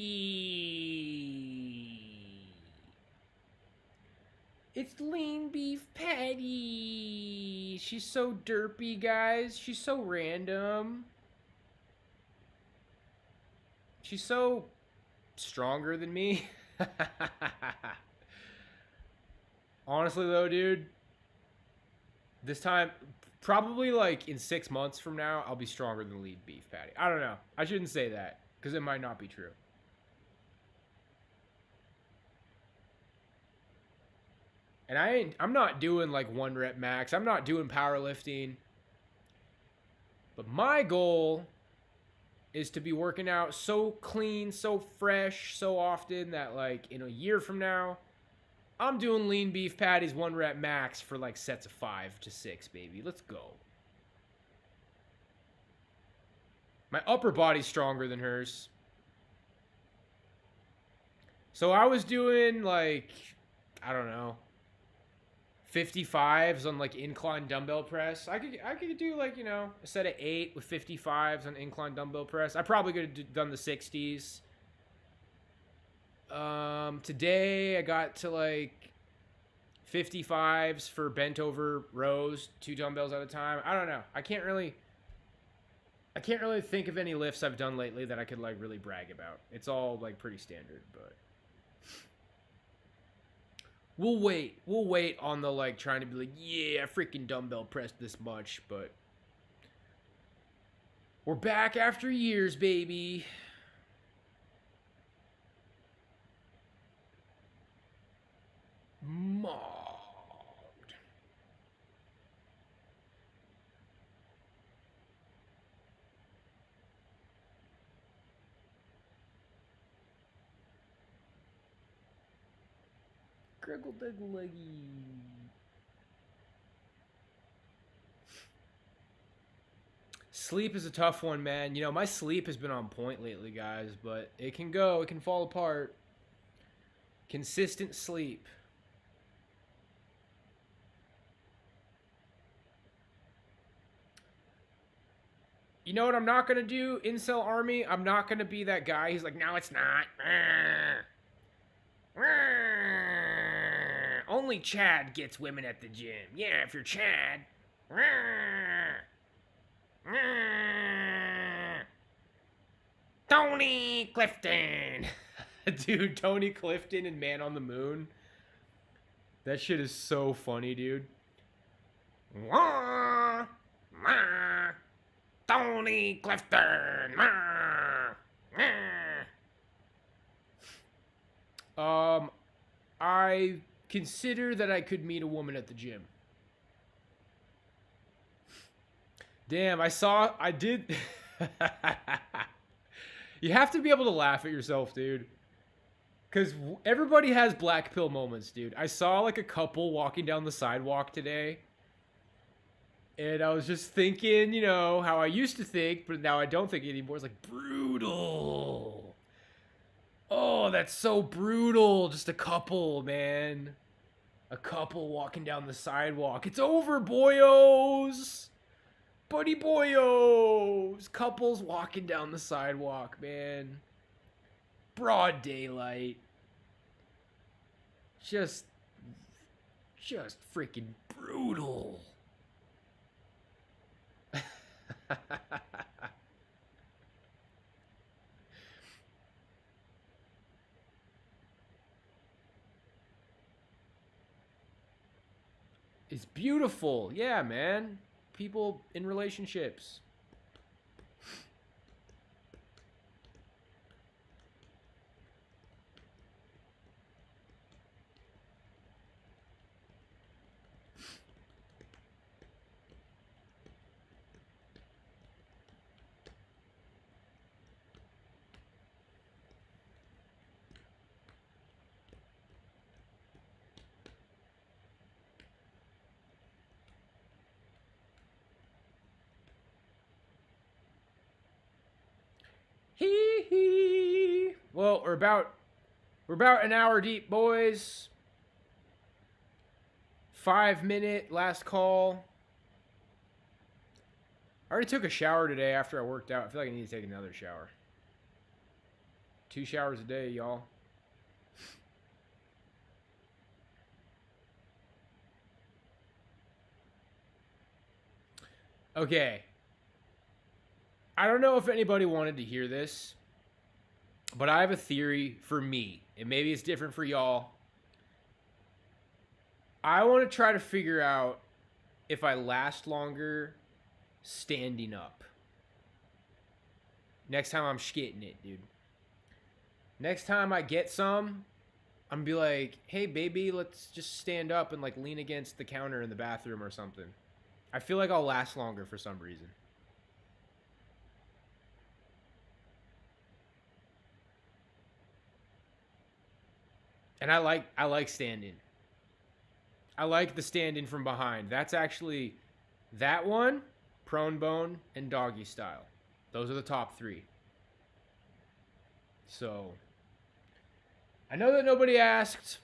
It's lean beef patty. She's so derpy, guys. She's so random. She's so stronger than me. Honestly, though, dude, this time, probably like in 6 months from now, I'll be stronger than lean beef patty. I don't know. I shouldn't say that because it might not be true. And I'm not doing like 1 rep max. I'm not doing powerlifting. But my goal is to be working out so clean, so fresh, so often that like in a year from now, I'm doing lean beef patties 1 rep max for like sets of 5 to 6, baby. Let's go. My upper body's stronger than hers. So I was doing like, I don't know, 55s on like incline dumbbell press. I could do like, a set of 8 with 55s on incline dumbbell press. I probably could have done the 60s. Today I got to like 55s for bent over rows, 2 dumbbells at a time. I don't know. I can't really think of any lifts I've done lately that I could like really brag about. It's all like pretty standard, but we'll wait on the like trying to be like, yeah, I freaking dumbbell pressed this much, but we're back after years, baby. Mogged. Griggle diggle leggy. Sleep is a tough one, man. You know, my sleep has been on point lately, guys, but it can go, it can fall apart. Consistent sleep. You know what I'm not going to do, Incel Army? I'm not going to be that guy. He's like, no, it's not. Only Chad gets women at the gym. Yeah, if you're Chad. Tony Clifton. Dude, Tony Clifton and Man on the Moon. That shit is so funny, dude. Tony Clifton. I consider that I could meet a woman at the gym. Damn, I did. You have to be able to laugh at yourself, dude. Because everybody has black pill moments, dude. I saw like a couple walking down the sidewalk today. And I was just thinking, you know, how I used to think, but now I don't think anymore. It's like, brutal. Oh, that's so brutal. Just a couple, man. A couple walking down the sidewalk. It's over, boyos. Buddy boyos. Couples walking down the sidewalk, man. Broad daylight. Just freaking brutal. It's beautiful. Yeah, man. People in relationships. Hee hee. Well, we're about an hour deep, boys. 5-minute last call. I already took a shower today after I worked out. I feel like I need to take another shower. 2 showers a day, y'all. Okay. I don't know if anybody wanted to hear this, but I have a theory for me, and maybe it's different for y'all. I want to try to figure out if I last longer standing up. Next time I'm shitting it, dude. Next time I get some, I'm gonna be like, hey, baby, let's just stand up and like lean against the counter in the bathroom or something. I feel like I'll last longer for some reason. And I like standing. I like the standing from behind. That's actually that one, prone bone, and doggy style. Those are the top 3. So I know that nobody asked.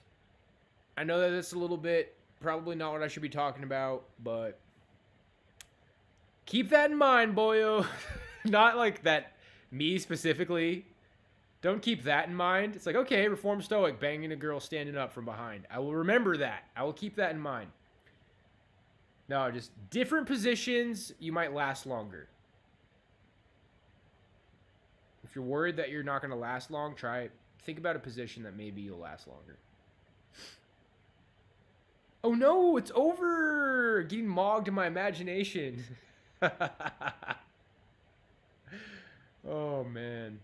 I know that it's a little bit probably not what I should be talking about, but keep that in mind, boyo. Not like that, me specifically. Don't keep that in mind. It's like, okay, Reform Stoic, banging a girl standing up from behind. I will remember that. I will keep that in mind. No, just different positions, you might last longer. If you're worried that you're not going to last long, try it. Think about a position that maybe you'll last longer. Oh no, it's over! Getting mogged in my imagination. Oh man.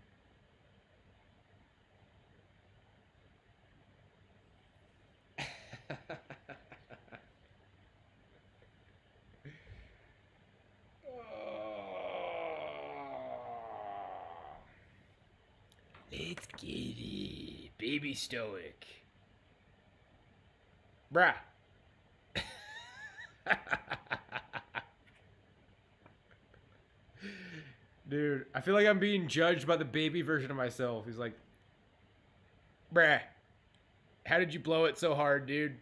Let's get it. Baby Stoic. Bruh. Dude, I feel like I'm being judged by the baby version of myself. He's like, bruh, how did you blow it so hard, dude?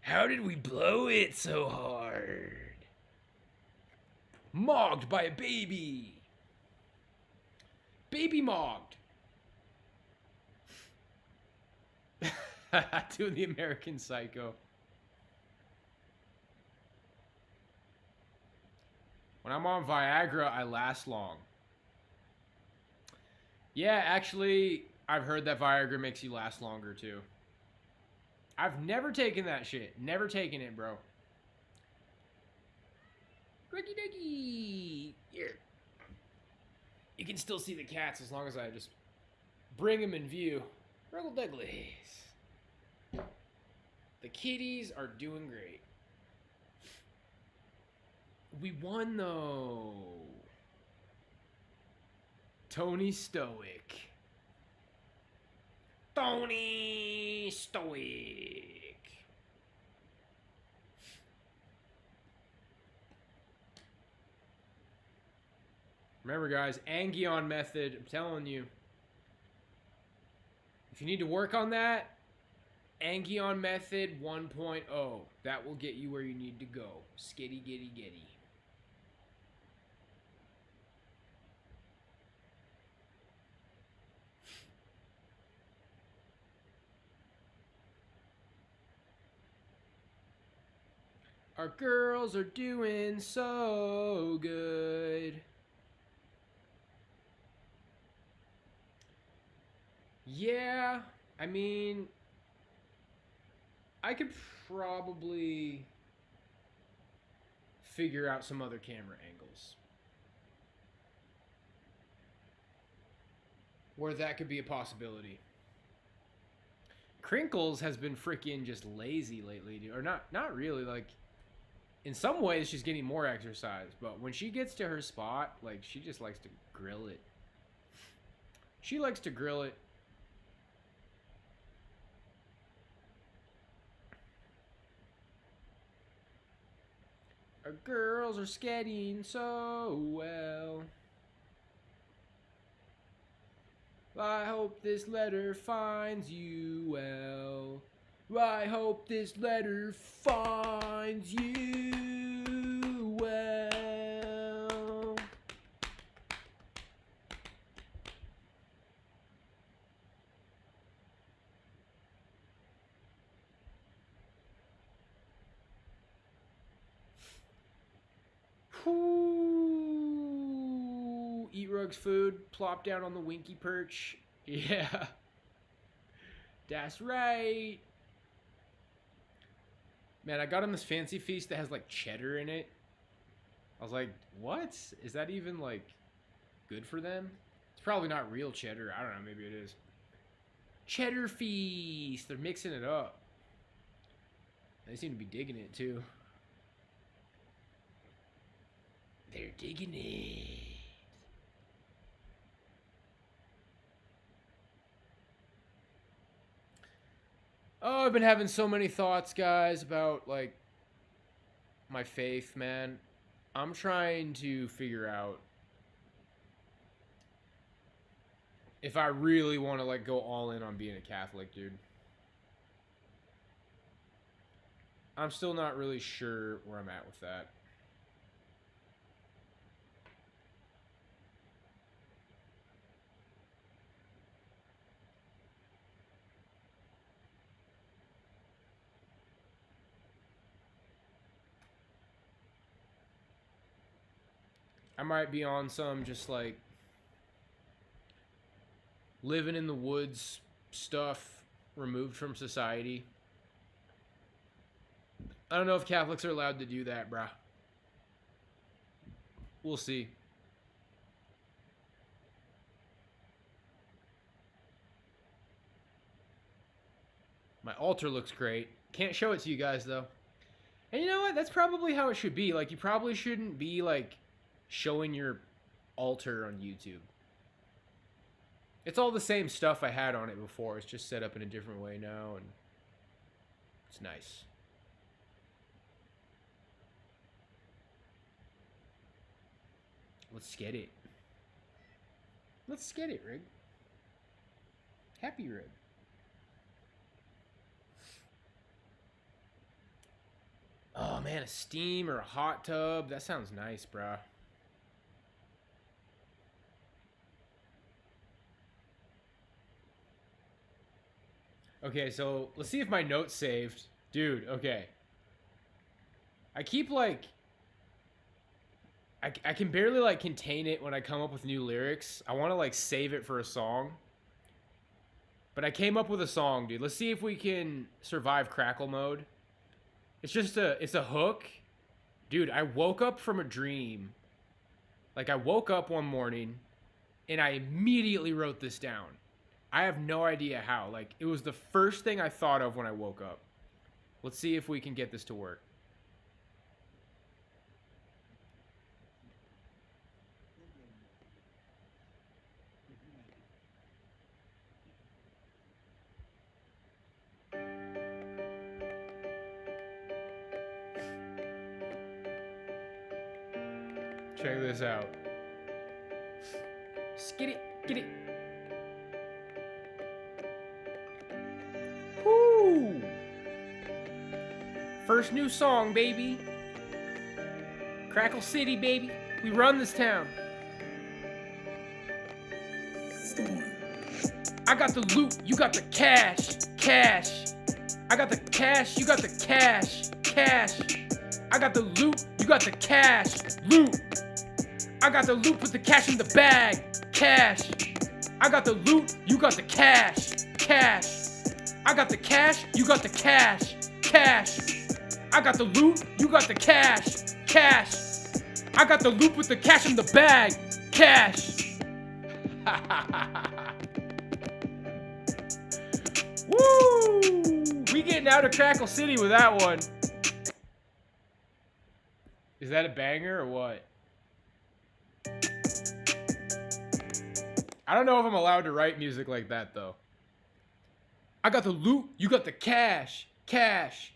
How did we blow it so hard? Mogged by a baby. Baby mogged. Doing the American Psycho. When I'm on Viagra, I last long. Yeah, actually, I've heard that Viagra makes you last longer too. I've never taken that shit. Never taken it, bro. Greggy Duggy. Here. You can still see the cats as long as I just bring them in view. Ruggle Dugglies. The kitties are doing great. We won, though. Tony Stoic. Tony Stoic. Remember, guys, Angion method. I'm telling you. If you need to work on that, Angion method 1.0. That will get you where you need to go. Skitty, gitty, gitty. Our girls are doing so good. Yeah, I mean, I could probably figure out some other camera angles where that could be a possibility. Crinkles has been freaking just lazy lately, dude. Or not really, like, in some ways she's getting more exercise, but when she gets to her spot, like, she just likes to grill it. She likes to grill it. Our girls are skating so well. I hope this letter finds you well. I hope this letter finds you well. Whoo. Eat Rug's food, plop down on the winky perch. Yeah. That's right. Man, I got on this fancy feast that has like cheddar in it. I was like, what? Is that even like good for them? It's probably not real cheddar. I don't know, maybe it is. Cheddar feast. They're mixing it up. They seem to be digging it too. They're digging it. Oh, I've been having so many thoughts, guys, about, like, my faith, man. I'm trying to figure out if I really want to, like, go all in on being a Catholic, dude. I'm still not really sure where I'm at with that. I might be on some just like living in the woods stuff removed from society. I don't know if Catholics are allowed to do that, bruh. We'll see. My altar looks great. Can't show it to you guys, though. And you know what? That's probably how it should be. Like, you probably shouldn't be, like, showing your altar on YouTube. It's all the same stuff I had on it before. It's just set up in a different way now, and it's nice. Let's get it. Let's get it, Rig. Happy Rig. Oh man, a steam or a hot tub. That sounds nice, bruh. Okay, so let's see if my notes saved. Dude, okay. I keep like... I can barely like contain it when I come up with new lyrics. I want to like save it for a song. But I came up with a song, dude. Let's see if we can survive crackle mode. It's a hook. Dude, I woke up from a dream. Like, I woke up one morning and I immediately wrote this down. I have no idea how. Like, it was the first thing I thought of when I woke up. Let's see if we can get this to work. Check this out. Skid it, get it. Woo! First new song, baby. Crackle City, baby. We run this town. I got the loot, you got the cash. Cash. I got the cash, you got the cash. Cash. I got the loot, you got the cash. Loot. I got the loot with the cash in the bag. Cash. I got the loot, you got the cash. Cash. I got the cash, you got the cash. Cash. I got the loot, you got the cash. Cash. I got the loot with the cash in the bag. Cash. Woo! We getting out of Crackle City with that one. Is that a banger or what? I don't know if I'm allowed to write music like that, though. I got the loot, you got the cash. Cash.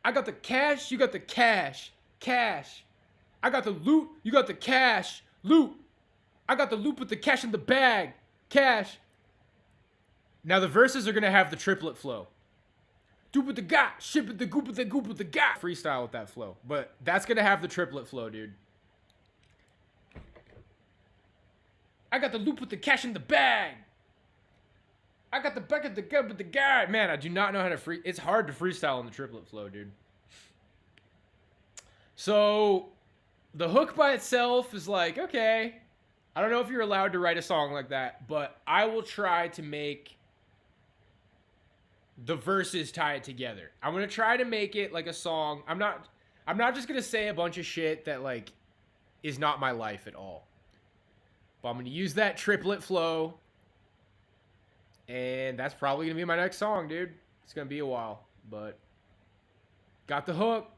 I got the cash, you got the cash. Cash. I got the loot, you got the cash. Loot. I got the loot with the cash in the bag. Cash. Now the verses are going to have the triplet flow. Doop with the got, ship with the goop with the got. Freestyle with that flow. But that's going to have the triplet flow, dude. I got the loop with the cash in the bag. I got the bucket, the gun with the guy. Man, I do not know how to free. It's hard to freestyle in the triplet flow, dude. So, the hook by itself is like, okay. I don't know if you're allowed to write a song like that, but I will try to make the verses tie it together. I'm going to try to make it like a song. I'm not just going to say a bunch of shit that like is not my life at all. But I'm going to use that triplet flow. And that's probably going to be my next song, dude. It's going to be a while. But got the hook.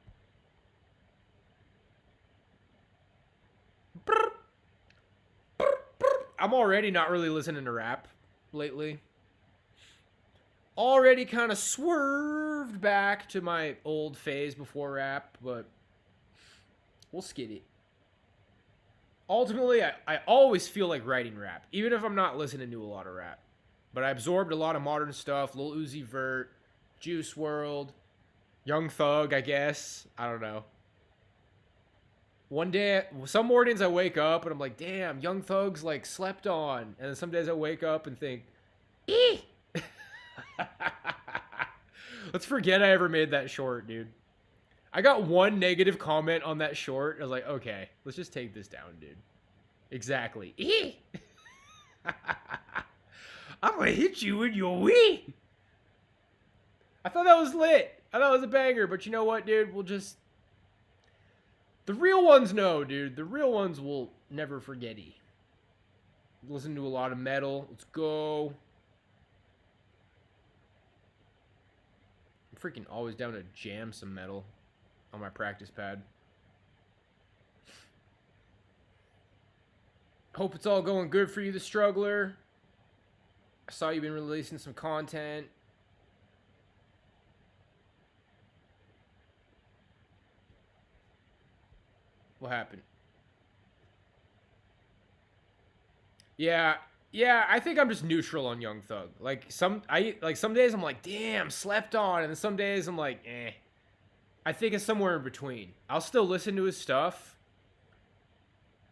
I'm already not really listening to rap lately. Already kind of swerved back to my old phase before rap. But we'll skid it. Ultimately, I always feel like writing rap, even if I'm not listening to a lot of rap. But I absorbed a lot of modern stuff, Lil Uzi Vert, Juice WRLD, Young Thug, I guess. I don't know. One day, some mornings I wake up and I'm like, damn, Young Thug's like slept on. And then some days I wake up and think, eeh! Let's forget I ever made that short, dude. I got one negative comment on that short. I was like, okay, let's just take this down, dude. Exactly. I'm gonna hit you in your wee. I thought that was lit. I thought it was a banger, but you know what, dude? We'll just... The real ones know, dude. The real ones will never forget-y. Listen to a lot of metal. Let's go. I'm freaking always down to jam some metal on my practice pad. Hope it's all going good for you, the struggler. I saw you've been releasing some content. What happened? Yeah, I think I'm just neutral on Young Thug. Like some days I'm like, damn, slept on, and then some days I'm like, eh. I think it's somewhere in between. I'll still listen to his stuff.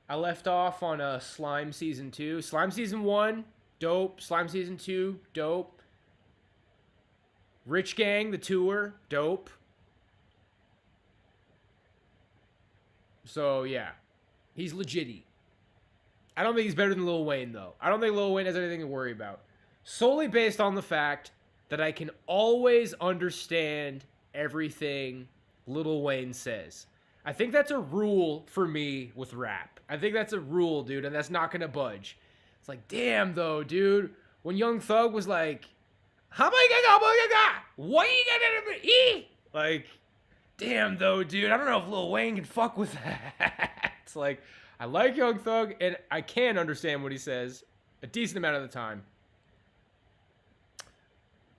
I left off on Slime Season 2. Slime Season 1, dope. Slime Season 2, dope. Rich Gang, the tour, dope. So, yeah. He's legitty. I don't think he's better than Lil Wayne, though. I don't think Lil Wayne has anything to worry about. Solely based on the fact that I can always understand everything Lil Wayne says. I think that's a rule for me with rap. I think that's a rule, dude, and that's not gonna budge. It's like, damn, though, dude. When Young Thug was like, what you gonna eat? Like, damn, though, dude. I don't know if Lil Wayne can fuck with that. It's like, I like Young Thug, and I can understand what he says a decent amount of the time.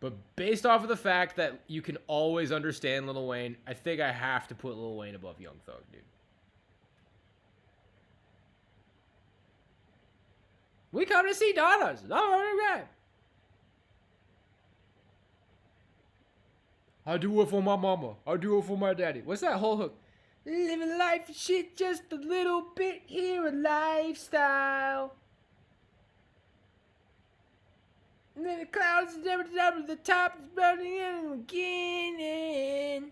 But based off of the fact that you can always understand Lil Wayne, I think I have to put Lil Wayne above Young Thug, dude. We come to see Donna's. I do it for my mama. I do it for my daddy. What's that whole hook? Living life shit just a little bit here, a lifestyle. And then the clouds is never up, the top is burning and beginning.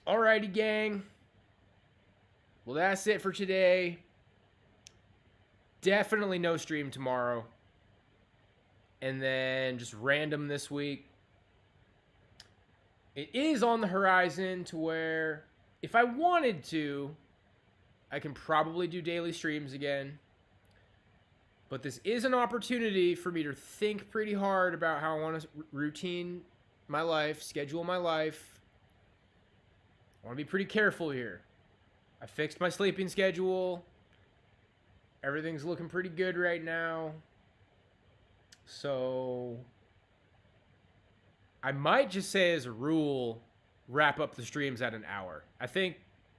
Alrighty, gang. Well, that's it for today. Definitely no stream tomorrow. And then just random this week. It is on the horizon to where if I wanted to, I can probably do daily streams again. But this is an opportunity for me to think pretty hard about how I want to routine my life, schedule my life. I want to be pretty careful here. I fixed my sleeping schedule. Everything's looking pretty good right now. So I might just say as a rule, wrap up the streams at an hour. I think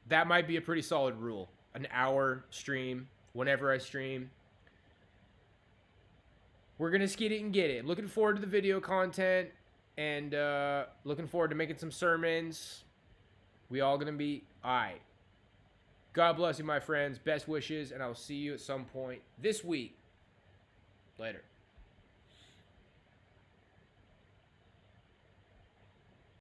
that might be a pretty solid rule. An hour stream whenever I stream. We're going to skid it and get it. Looking forward to the video content and looking forward to making some sermons. We all going to be all right. God bless you, my friends. Best wishes, and I'll see you at some point this week. Later.